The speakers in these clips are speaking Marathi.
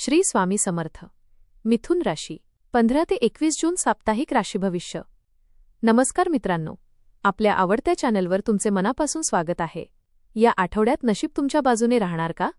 श्री स्वामी समर्थ. मिथुन राशी 15 ते 21 जून साप्ताहिक राशी भविष्य. नमस्कार मित्रांनो, आपल्या आवडत्या चॅनलवर तुमचे मनापासून स्वागत आहे. या आठवड्यात नशीब तुमच्या बाजूने राहणार का?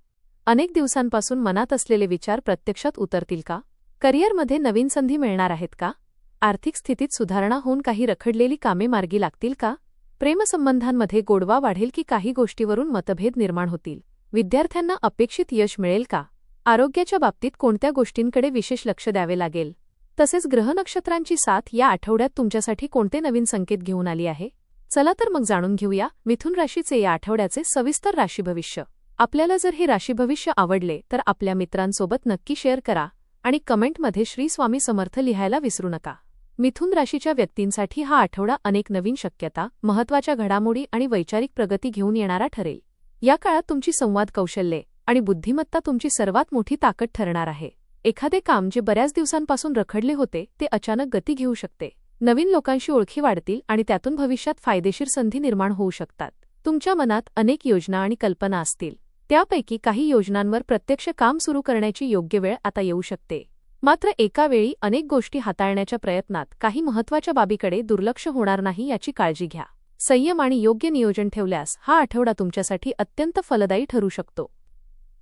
अनेक दिवसांपासून मनात असलेले विचार प्रत्यक्षात उतरतील का? करिअरमध्ये नवीन संधी मिळणार आहेत का? आर्थिक स्थितीत सुधारणा होऊन काही रखडलेली कामे मार्गी लागतील का? प्रेमसंबंधांमध्ये गोडवा वाढेल की काही गोष्टीवरून मतभेद निर्माण होतील? विद्यार्थ्यांना अपेक्षित यश मिळेल का? आरोग्याच्या बाबतीत कोणत्या गोष्टींकडे विशेष लक्ष द्यावे लागेल? तसेच ग्रहनक्षत्रांची साथ या आठवड्यात तुमच्यासाठी कोणते नवीन संकेत घेऊन आली आहे? चला तर मग जाणून घेऊया मिथुन राशीचे या आठवड्याचे सविस्तर राशी भविष्य. आपल्याला जर हे राशी भविष्य आवडले तर आपल्या मित्रांसोबत नक्की शेअर करा आणि कमेंटमध्ये श्री स्वामी समर्थ लिहायला विसरू नका. मिथुन राशीच्या व्यक्तींसाठी हा आठवडा अनेक नवीन शक्यता, महत्त्वाच्या घडामोडी आणि वैचारिक प्रगती घेऊन येणारा ठरेल. या काळात तुमची संवाद कौशल्ये आणि बुद्धिमत्ता तुमची सर्वात मोठी ताकद ठरणार आहे. एखादे काम जे बऱ्याच दिवसांपासून रखडले होते ते अचानक गती घेऊ शकते. नवीन लोकांशी ओळखी वाढतील आणि त्यातून भविष्यात फायदेशीर संधी निर्माण होऊ शकतात. तुमच्या मनात अनेक योजना आणि कल्पना असतील. त्यापैकी काही योजनांवर प्रत्यक्ष काम सुरू करण्याची योग्य वेळ आता येऊ शकते. मात्र एका वेळी अनेक गोष्टी हाताळण्याच्या प्रयत्नात काही महत्त्वाच्या बाबीकडे दुर्लक्ष होणार नाही याची काळजी घ्या. संयम आणि योग्य नियोजन ठेवल्यास हा आठवडा तुमच्यासाठी अत्यंत फलदायी ठरू शकतो.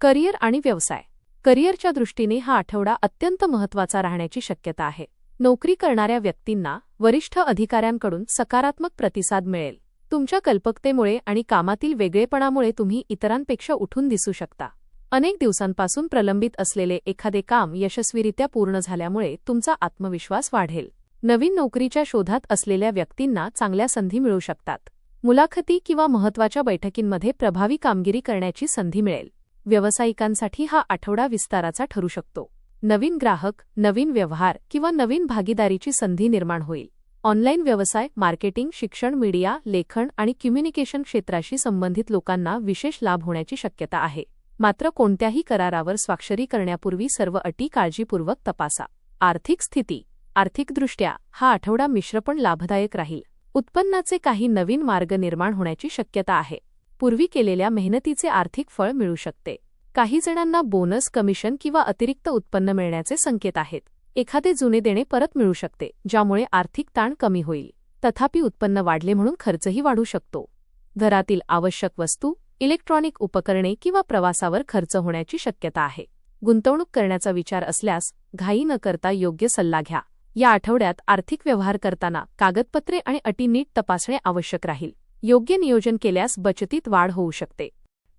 करिअर आणि व्यवसाय. करिअरच्या दृष्टीने हा आठवडा अत्यंत महत्त्वाचा राहण्याची शक्यता आहे. नोकरी करणाऱ्या व्यक्तींना वरिष्ठ अधिकाऱ्यांकडून सकारात्मक प्रतिसाद मिळेल. तुमच्या कल्पकतेमुळे आणि कामातील वेगळेपणामुळे तुम्ही इतरांपेक्षा उठून दिसू शकता. अनेक दिवसांपासून प्रलंबित असलेले एखादे काम यशस्वीरित्या पूर्ण झाल्यामुळे तुमचा आत्मविश्वास वाढेल. नवीन नोकरीच्या शोधात असलेल्या व्यक्तींना चांगल्या संधी मिळू शकतात. मुलाखती किंवा महत्त्वाच्या बैठकींमध्ये प्रभावी कामगिरी करण्याची संधी मिळेल. व्यावसायिकांसाठी हा आठवडा विस्ताराचा ठरू शकतो. नवीन ग्राहक, नवीन व्यवहार किंवा नवीन भागीदारीची संधी निर्माण होईल. ऑनलाईन व्यवसाय, मार्केटिंग, शिक्षण, मीडिया, लेखन आणि कम्युनिकेशन क्षेत्राशी संबंधित लोकांना विशेष लाभ होण्याची शक्यता आहे. मात्र कोणत्याही करारावर स्वाक्षरी करण्यापूर्वी सर्व अटी काळजीपूर्वक तपासा. आर्थिक स्थिती. आर्थिकदृष्ट्या हा आठवडा मिश्र पण लाभदायक राहील. उत्पन्नाचे काही नवीन मार्ग निर्माण होण्याची शक्यता आहे. पूर्वी केलेल्या मेहनतीचे आर्थिक फळ मिळू शकते. काही जणांना बोनस, कमिशन किंवा अतिरिक्त उत्पन्न मिळण्याचे संकेत आहेत. एखादे जुने देणे परत मिळू शकते, ज्यामुळे आर्थिक ताण कमी होईल. तथापि उत्पन्न वाढले म्हणून खर्चही वाढू शकतो. घरातील आवश्यक वस्तू, इलेक्ट्रॉनिक उपकरणे किंवा प्रवासावर खर्च होण्याची शक्यता आहे. गुंतवणूक करण्याचा विचार असल्यास घाई न करता योग्य सल्ला घ्या. या आठवड्यात आर्थिक व्यवहार करताना कागदपत्रे आणि अटी नीट तपासणे आवश्यक राहील. योग्य नियोजन केल्यास बचतीत वाढ होऊ शकते.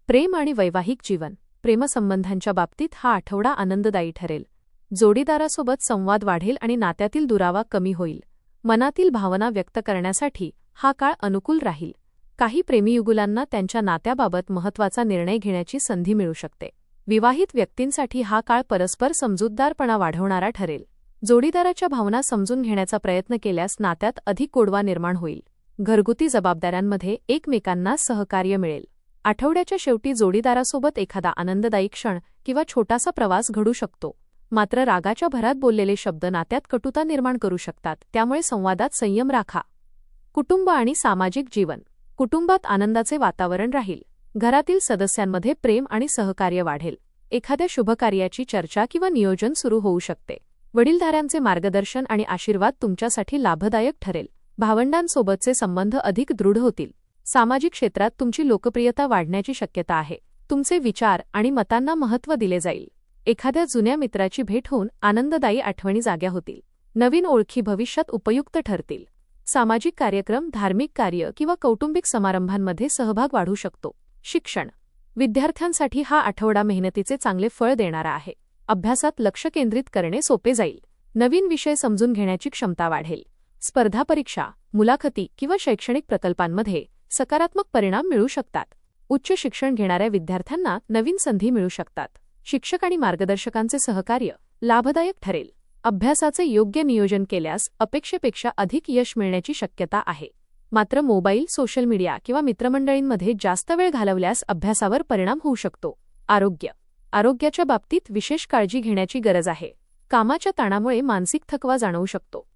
प्रेम आणि वैवाहिक जीवन. प्रेमसंबंधांच्या बाबतीत हा आठवडा आनंददायी ठरेल. जोडीदारासोबत संवाद वाढेल आणि नात्यातील दुरावा कमी होईल. मनातील भावना व्यक्त करण्यासाठी हा काळ अनुकूल राहील. काही प्रेमीयुगुलांना त्यांच्या नात्याबाबत महत्त्वाचा निर्णय घेण्याची संधी मिळू शकते. विवाहित व्यक्तींसाठी हा काळ परस्पर समजूतदारपणा वाढवणारा ठरेल. जोडीदाराच्या भावना समजून घेण्याचा प्रयत्न केल्यास नात्यात अधिक गोडवा निर्माण होईल. घरगुती जबाबदाऱ्यांमध्ये एकमेकांना सहकार्य मिळेल. आठवड्याच्या शेवटी जोडीदारासोबत एखादा आनंददायी क्षण किंवा छोटासा प्रवास घडू शकतो. मात्र रागाच्या भरात बोललेले शब्द नात्यात कटुता निर्माण करू शकतात, त्यामुळे संवादात संयम राखा. कुटुंब आणि सामाजिक जीवन. कुटुंबात आनंदाचे वातावरण राहील. घरातील सदस्यांमध्ये प्रेम आणि सहकार्य वाढेल. एखाद्या शुभकार्याची चर्चा किंवा नियोजन सुरू होऊ शकते. वडीलधाऱ्यांचे मार्गदर्शन आणि आशीर्वाद तुमच्यासाठी लाभदायक ठरेल. भावंडांसोबतचे संबंध अधिक दृढ होतील. सामाजिक क्षेत्रात तुमची लोकप्रियता वाढण्याची शक्यता आहे. तुमचे विचार आणि मतांना महत्त्व दिले जाईल. एखाद्या जुन्या मित्राची भेट होऊन आनंददायी आठवणी जाग्या होतील. नवीन ओळखी भविष्यात उपयुक्त ठरतील. सामाजिक कार्यक्रम, धार्मिक कार्य किंवा कौटुंबिक समारंभांमध्ये सहभाग वाढू शकतो. शिक्षण. विद्यार्थ्यांसाठी हा आठवडा मेहनतीचे चांगले फळ देणारा आहे. अभ्यासात लक्ष केंद्रित करणे सोपे जाईल. नवीन विषय समजून घेण्याची क्षमता वाढेल. स्पर्धा परीक्षा, मुलाखती किंवा शैक्षणिक प्रकल्पांमध्ये सकारात्मक परिणाम मिळू शकतात. उच्च शिक्षण घेणाऱ्या विद्यार्थ्यांना नवीन संधी मिळू शकतात. शिक्षक आणि मार्गदर्शकांचे सहकार्य लाभदायक ठरेल. अभ्यासाचे योग्य नियोजन केल्यास अपेक्षेपेक्षा अधिक यश मिळण्याची शक्यता आहे. मात्र मोबाईल, सोशल मीडिया किंवा मित्रमंडळींमध्ये जास्त वेळ घालवल्यास अभ्यासावर परिणाम होऊ शकतो. आरोग्य. आरोग्याच्या बाबतीत विशेष काळजी घेण्याची गरज आहे. कामाच्या ताणामुळे मानसिक थकवा जाणवू शकतो.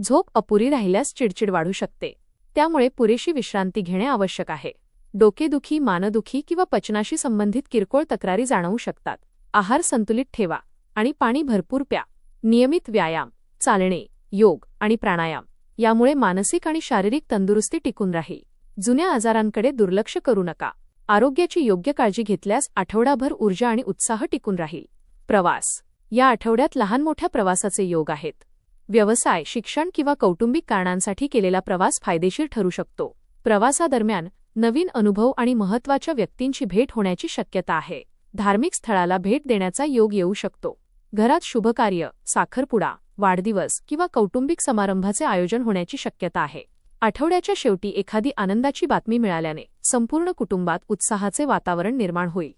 झोप अपुरी राहिल्यास चिडचिड वाढू शकते. त्यामुळे पुरेशी विश्रांती घेणे आवश्यक आहे. डोकेदुखी, मानदुखी किंवा पचनाशी संबंधित किरकोळ तक्रारी जाणवू शकतात. आहार संतुलित ठेवा. आणि पाणी भरपूर प्या. नियमित व्यायाम, चालणे, योग आणि प्राणायाम यामुळे मानसिक आणि शारीरिक तंदुरुस्ती टिकून राहील. जुन्या आजारांकडे दुर्लक्ष करू नका. आरोग्याची योग्य काळजी घेतल्यास आठवडाभर ऊर्जा आणि उत्साह टिकून राहील. प्रवास. या आठवड्यात लहान मोठ्या प्रवासाचे योग आहेत. व्यवसाय, शिक्षण किंवा कौटुंबिक कारणांसाठी केलेला प्रवास फायदेशीर ठरू शकतो. प्रवासादरम्यान नवीन अनुभव आणि महत्त्वाच्या व्यक्तींची भेट होण्याची शक्यता आहे. धार्मिक स्थळाला भेट देण्याचा योग येऊ शकतो. घरात शुभकार्य, साखरपुडा, वाढदिवस किंवा कौटुंबिक समारंभाचे आयोजन होण्याची शक्यता आहे. आठवड्याच्या शेवटी एखादी आनंदाची बातमी मिळाल्याने संपूर्ण कुटुंबात उत्साहाचे वातावरण निर्माण होईल.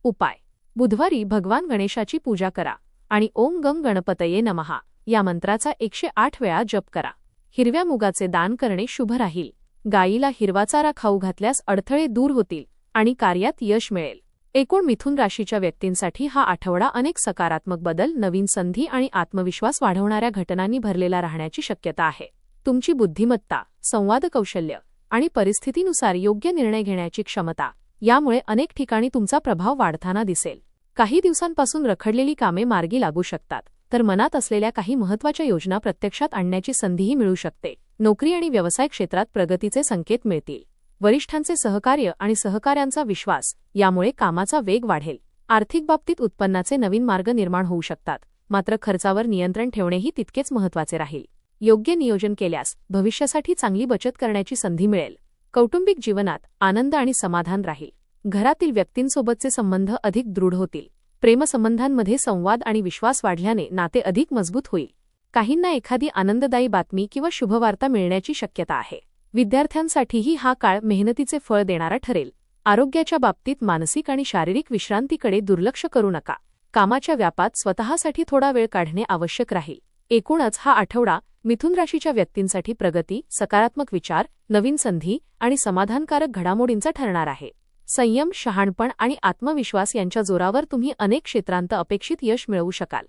उपाय. बुधवारी भगवान गणेशाची पूजा करा आणि ओम गं गणपतये नमः या मंत्राचा 108 वेळा जप करा. हिरव्या मुगाचे दान करणे शुभ राहील. गायीला हिरवा चारा खाऊ घातल्यास अडथळे दूर होतील आणि कार्यात यश मिळेल. एकूण मिथुन राशीच्या व्यक्तींसाठी हा आठवडा अनेक सकारात्मक बदल, नवीन संधी आणि आत्मविश्वास वाढवणाऱ्या घटनांनी भरलेला राहण्याची शक्यता आहे. तुमची बुद्धिमत्ता, संवाद कौशल्य आणि परिस्थितीनुसार योग्य निर्णय घेण्याची क्षमता यामुळे अनेक ठिकाणी तुमचा प्रभाव वाढताना दिसेल. काही दिवसांपासून रखडलेली कामे मार्गी लागू शकतात, तर मनात असलेल्या काही महत्त्वाच्या योजना प्रत्यक्षात आणण्याची संधीही मिळू शकते. नोकरी आणि व्यवसाय क्षेत्रात प्रगतीचे संकेत मिळतील. वरिष्ठांचे सहकार्य आणि सहकाऱ्यांचा विश्वास यामुळे कामाचा वेग वाढेल. आर्थिक बाबतीत उत्पन्नाचे नवीन मार्ग निर्माण होऊ शकतात, मात्र खर्चावर नियंत्रण ठेवणेही तितकेच महत्त्वाचे राहील. योग्य नियोजन केल्यास भविष्यासाठी चांगली बचत करण्याची संधी मिळेल. कौटुंबिक जीवनात आनंद आणि समाधान राहील. घरातील व्यक्तींसोबतचे संबंध अधिक दृढ होतील. प्रेमसंबंधांमध्ये संवाद आणि विश्वास वाढल्याने नाते अधिक मजबूत होईल. काहींना एखादी आनंददायी बातमी किंवा शुभवार्ता मिळण्याची शक्यता आहे. विद्यार्थ्यांसाठीही हा काळ मेहनतीचे फळ देणारा ठरेल. आरोग्याच्या बाबतीत मानसिक आणि शारीरिक विश्रांतीकडे दुर्लक्ष करू नका. कामाच्या व्यापात स्वतःसाठी थोडा वेळ काढणे आवश्यक राहील. एकूणच हा आठवडा मिथुन राशीच्या व्यक्तींसाठी प्रगती, सकारात्मक विचार, नवीन संधी आणि समाधानकारक घडामोडींचा ठरणार आहे. संयम, शहाणपण आणि आत्मविश्वास यांच्या जोरावर तुम्ही अनेक क्षेत्रांत अपेक्षित यश मिळवू शकाल.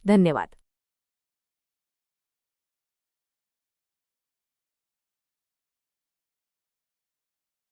धन्यवाद.